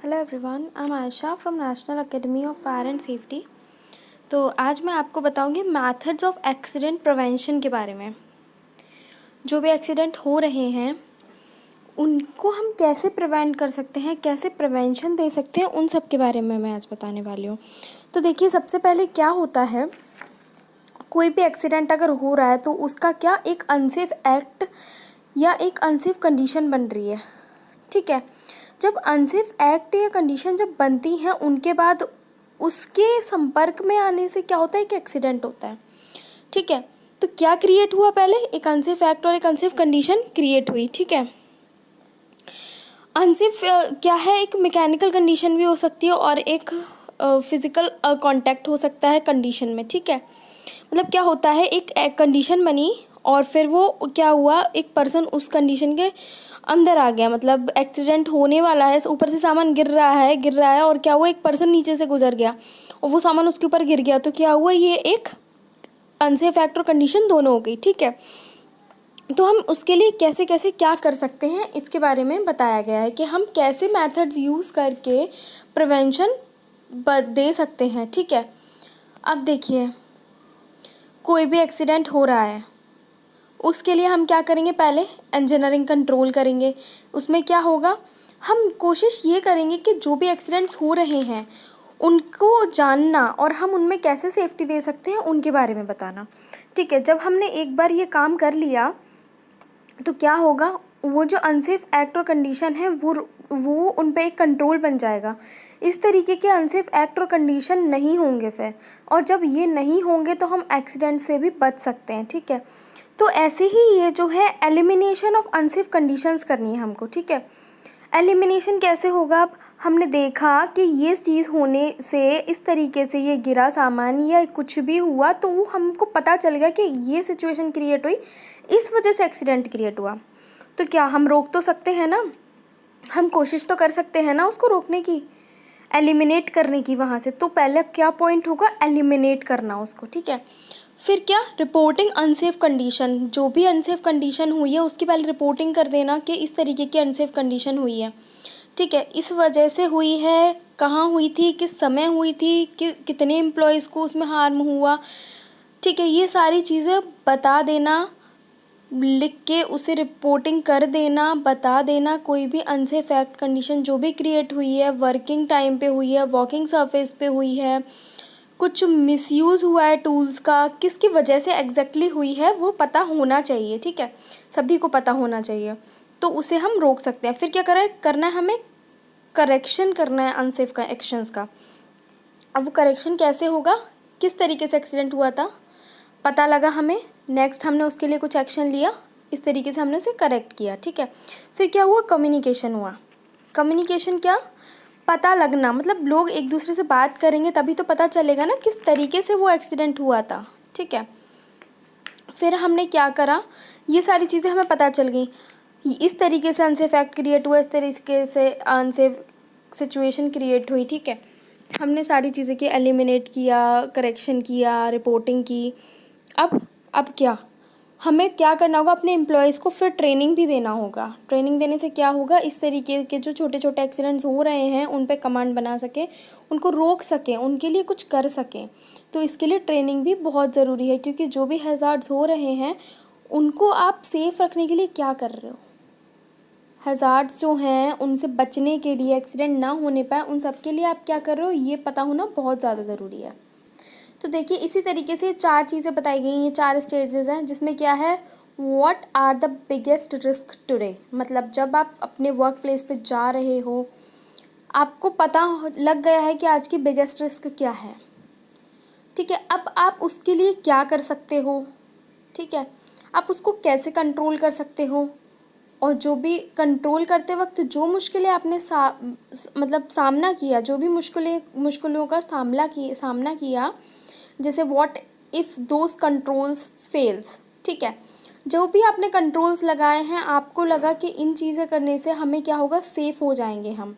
Hello everyone, I am Ayesha from national academy of fire and safety. तो आज मैं आपको बताऊंगी मेथड्स ऑफ एक्सीडेंट प्रिवेंशन के बारे में। जो भी एक्सीडेंट हो रहे हैं उनको हम कैसे प्रिवेंट कर सकते हैं, कैसे प्रिवेंशन दे सकते हैं, उन सब के बारे में मैं आज बताने वाली हूँ। तो देखिए, सबसे पहले क्या होता है, कोई भी एक्सीडेंट अगर हो रहा है तो उसका क्या एक अनसेफ एक्ट या एक अनसेफ कंडीशन बन रही है। ठीक है, जब अनसेफ एक्ट या कंडीशन जब बनती हैं उनके बाद उसके संपर्क में आने से क्या होता है कि एक्सीडेंट होता है। ठीक है, तो क्या क्रिएट हुआ, पहले एक अनसेफ एक्ट और एक अनसेफ कंडीशन क्रिएट हुई। ठीक है, अनसेफ क्या है, एक मैकेनिकल कंडीशन भी हो सकती है और एक फिजिकल कांटेक्ट हो सकता है कंडीशन में। ठीक है, मतलब क्या होता है, एक कंडीशन बनी और फिर वो क्या हुआ, एक पर्सन उस कंडीशन के अंदर आ गया, मतलब एक्सीडेंट होने वाला है, ऊपर से सामान गिर रहा है और क्या हुआ, एक पर्सन नीचे से गुजर गया और वो सामान उसके ऊपर गिर गया, तो क्या हुआ, ये एक अनसेफ एक्ट और कंडीशन दोनों हो गई। ठीक है, तो हम उसके लिए कैसे कैसे क्या कर सकते हैं इसके बारे में बताया गया है कि हम कैसे मेथड्स यूज़ करके प्रिवेंशन दे सकते हैं। ठीक है, अब देखिए, कोई भी एक्सीडेंट हो रहा है उसके लिए हम क्या करेंगे, पहले इंजीनियरिंग कंट्रोल करेंगे। उसमें क्या होगा, हम कोशिश ये करेंगे कि जो भी एक्सीडेंट्स हो रहे हैं उनको जानना और हम उनमें कैसे सेफ्टी दे सकते हैं उनके बारे में बताना। ठीक है, जब हमने एक बार ये काम कर लिया तो क्या होगा, वो जो अनसेफ एक्ट और कंडीशन है वो उन पे एक कंट्रोल बन जाएगा। इस तरीके के अनसेफ एक्ट और कंडीशन नहीं होंगे फिर, और जब ये नहीं होंगे तो हम एक्सीडेंट से भी बच सकते हैं। ठीक है, तो ऐसे ही ये जो है एलिमिनेशन ऑफ अनसेफ कंडीशंस करनी है हमको। ठीक है, एलिमिनेशन कैसे होगा, अब हमने देखा कि ये चीज़ होने से, इस तरीके से ये गिरा सामान या कुछ भी हुआ तो वो हमको पता चल गया कि ये सिचुएशन क्रिएट हुई, इस वजह से एक्सीडेंट क्रिएट हुआ। तो क्या हम रोक तो सकते हैं ना, हम कोशिश तो कर सकते हैं ना उसको रोकने की, एलिमिनेट करने की वहाँ से। तो पहले क्या पॉइंट होगा, एलिमिनेट करना उसको। ठीक है, फिर क्या, रिपोर्टिंग अनसेफ कंडीशन, जो भी अनसेफ कंडीशन हुई है उसकी पहले रिपोर्टिंग कर देना कि इस तरीके की अनसेफ कंडीशन हुई है। ठीक है, इस वजह से हुई है, कहाँ हुई थी, किस समय हुई थी, कितने एम्प्लॉयज़ को उसमें हार्म हुआ। ठीक है, ये सारी चीज़ें बता देना, लिख के उसे रिपोर्टिंग कर देना, बता देना। कोई भी अनसेफ एक्ट कंडीशन जो भी क्रिएट हुई है, वर्किंग टाइम पे हुई है, वॉकिंग सरफेस पे हुई है, कुछ मिसयूज़ हुआ है टूल्स का, किसकी वजह से एग्जैक्टली हुई है, वो पता होना चाहिए। ठीक है, सभी को पता होना चाहिए, तो उसे हम रोक सकते हैं। फिर क्या करना है, हमें करेक्शन करना है अनसेफ का एक्शंस का। अब वो करेक्शन कैसे होगा, किस तरीके से एक्सीडेंट हुआ था पता लगा हमें, नेक्स्ट हमने उसके लिए कुछ एक्शन लिया, इस तरीके से हमने उसे करेक्ट किया। ठीक है, फिर क्या हुआ, कम्युनिकेशन हुआ। कम्युनिकेशन क्या, पता लगना, मतलब लोग एक दूसरे से बात करेंगे तभी तो पता चलेगा ना किस तरीके से वो एक्सीडेंट हुआ था। ठीक है, फिर हमने क्या करा, ये सारी चीज़ें हमें पता चल गई, इस तरीके से अनसेफ एक्ट क्रिएट हुआ, इस तरीके से अनसेफ सिचुएशन क्रिएट हुई। ठीक है, हमने सारी चीज़ें की, एलिमिनेट किया, करेक्शन किया, रिपोर्टिंग की। अब क्या, हमें क्या करना होगा, अपने एम्प्लॉयज़ को फिर ट्रेनिंग भी देना होगा। ट्रेनिंग देने से क्या होगा, इस तरीके के जो छोटे छोटे एक्सीडेंट्स हो रहे हैं उन पे कमांड बना सकें, उनको रोक सकें, उनके लिए कुछ कर सकें। तो इसके लिए ट्रेनिंग भी बहुत ज़रूरी है, क्योंकि जो भी हैज़ार्ड्स हो रहे हैं उनको आप सेफ़ रखने के लिए क्या कर रहे हो, हैज़ार्ड्स जो हैं उनसे बचने के लिए, एक्सीडेंट ना होने पाए उन सब के लिए आप क्या कर रहे हो, ये पता होना बहुत ज़्यादा ज़रूरी है। तो देखिए, इसी तरीके से 4 चीज़ें बताई गई, ये 4 स्टेजेस हैं, जिसमें क्या है, what are the biggest risk today, मतलब जब आप अपने वर्क प्लेस पे जा रहे हो, आपको पता लग गया है कि आज की बिगेस्ट रिस्क क्या है। ठीक है, अब आप उसके लिए क्या कर सकते हो। ठीक है, आप उसको कैसे कंट्रोल कर सकते हो, और जो भी कंट्रोल करते वक्त जो मुश्किलें आपने मतलब सामना किया, जो भी मुश्किलों का सामना किया, जैसे what if those controls fails. ठीक है, जो भी आपने कंट्रोल्स लगाए हैं, आपको लगा कि इन चीज़ें करने से हमें क्या होगा, सेफ़ हो जाएंगे हम,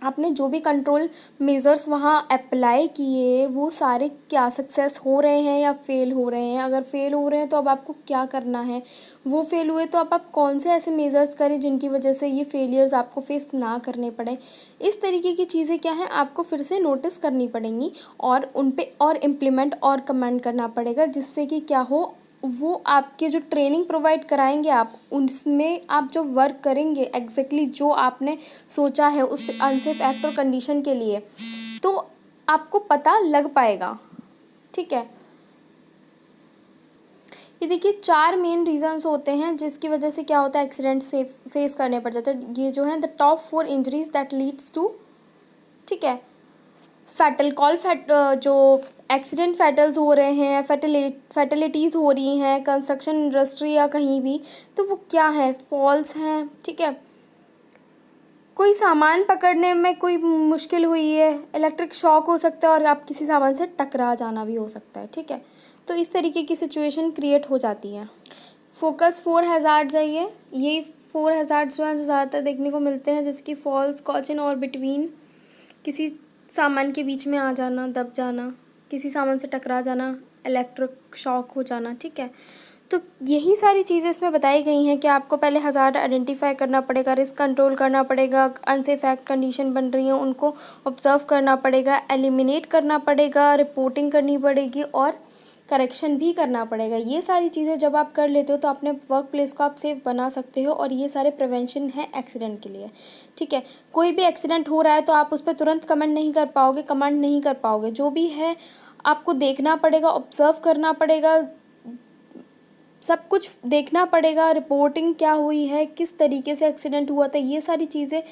आपने जो भी कंट्रोल मेज़र्स वहाँ अप्लाई किए वो सारे क्या सक्सेस हो रहे हैं या फेल हो रहे हैं। अगर फेल हो रहे हैं तो अब आपको क्या करना है, वो फेल हुए तो अब आप कौन से ऐसे मेज़र्स करें जिनकी वजह से ये फेलियर्स आपको फेस ना करने पड़े। इस तरीके की चीज़ें क्या हैं आपको फिर से नोटिस करनी पड़ेंगी और उन पे और इम्प्लीमेंट और कमेंट करना पड़ेगा, जिससे कि क्या हो, वो आपके जो ट्रेनिंग प्रोवाइड कराएंगे आप उसमें आप जो वर्क करेंगे एग्जैक्टली जो आपने सोचा है उस अनसेफ एक्ट और कंडीशन के लिए, तो आपको पता लग पाएगा। ठीक है, ये देखिए 4 मेन रीजंस होते हैं जिसकी वजह से क्या होता है एक्सीडेंट से फेस करने पड़ जाते हैं। ये जो है the top 4 injuries that leads to, ठीक है, फैटल कॉल जो एक्सीडेंट फैटल्स हो रहे हैं, फैटलिटीज़ हो रही हैं कंस्ट्रक्शन इंडस्ट्री या कहीं भी, तो वो क्या है, फॉल्स हैं। ठीक है, कोई सामान पकड़ने में कोई मुश्किल हुई है, इलेक्ट्रिक शॉक हो सकता है और आप किसी सामान से टकरा जाना भी हो सकता है। ठीक है, तो इस तरीके की सिचुएशन क्रिएट हो जाती है। फोकस 4 हैज़ार्ड्स है ये 4 हैज़ार्ड्स जो हैं जो ज़्यादातर देखने को मिलते हैं, जैसे कि फॉल्स, कॉच इन और बिटवीन, किसी सामान के बीच में आ जाना, दब जाना, किसी सामान से टकरा जाना, इलेक्ट्रिक शॉक हो जाना। ठीक है, तो यही सारी चीज़ें इसमें बताई गई हैं कि आपको पहले हज़ार्ड आइडेंटिफाई करना पड़ेगा, रिस्क कंट्रोल करना पड़ेगा, अनसेफ एक्ट कंडीशन बन रही हैं उनको ऑब्जर्व करना पड़ेगा, एलिमिनेट करना पड़ेगा, रिपोर्टिंग करनी पड़ेगी और करेक्शन भी करना पड़ेगा। ये सारी चीज़ें जब आप कर लेते हो तो अपने वर्क प्लेस को आप सेफ बना सकते हो और ये सारे प्रिवेंशन है एक्सीडेंट के लिए। ठीक है, कोई भी एक्सीडेंट हो रहा है तो आप उस पर तुरंत कमेंट नहीं कर पाओगे, कमांड नहीं कर पाओगे, जो भी है आपको देखना पड़ेगा, ऑब्जर्व करना पड़ेगा, सब कुछ देखना पड़ेगा, रिपोर्टिंग क्या हुई है, किस तरीके से एक्सीडेंट हुआ था, ये सारी चीज़ें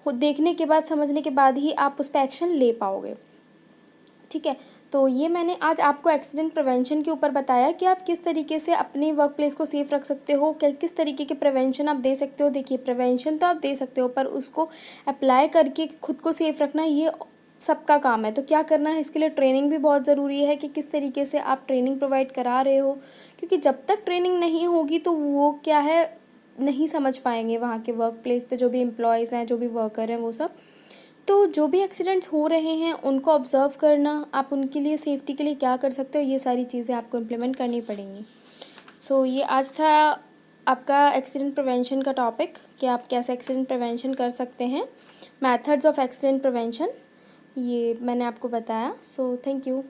देखने के बाद, समझने के बाद ही आप उस पर एक्शन ले पाओगे। ठीक है, तो ये मैंने आज आपको एक्सीडेंट प्रिवेंशन के ऊपर बताया कि आप किस तरीके से अपने वर्क प्लेस को सेफ रख सकते हो, किस तरीके के प्रिवेंशन आप दे सकते हो। देखिए प्रिवेंशन तो आप दे सकते हो पर उसको अप्लाई करके खुद को सेफ रखना ये सबका काम है। तो क्या करना है, इसके लिए ट्रेनिंग भी बहुत ज़रूरी है कि किस तरीके से आप ट्रेनिंग प्रोवाइड करा रहे हो, क्योंकि जब तक ट्रेनिंग नहीं होगी तो वो क्या है नहीं समझ पाएंगे वहाँ के वर्क प्लेस पे जो भी एम्प्लॉयज़ हैं, जो भी वर्कर हैं, वो सब। तो जो भी एक्सीडेंट्स हो रहे हैं उनको ऑब्ज़र्व करना, आप उनके लिए सेफ्टी के लिए क्या कर सकते हो, ये सारी चीज़ें आपको इम्प्लीमेंट करनी पड़ेंगी। सो ये आज था आपका एक्सीडेंट प्रिवेंशन का टॉपिक कि आप कैसे एक्सीडेंट प्रिवेंशन कर सकते हैं, मेथड्स ऑफ एक्सीडेंट प्रिवेंशन, ये मैंने आपको बताया। So thank you.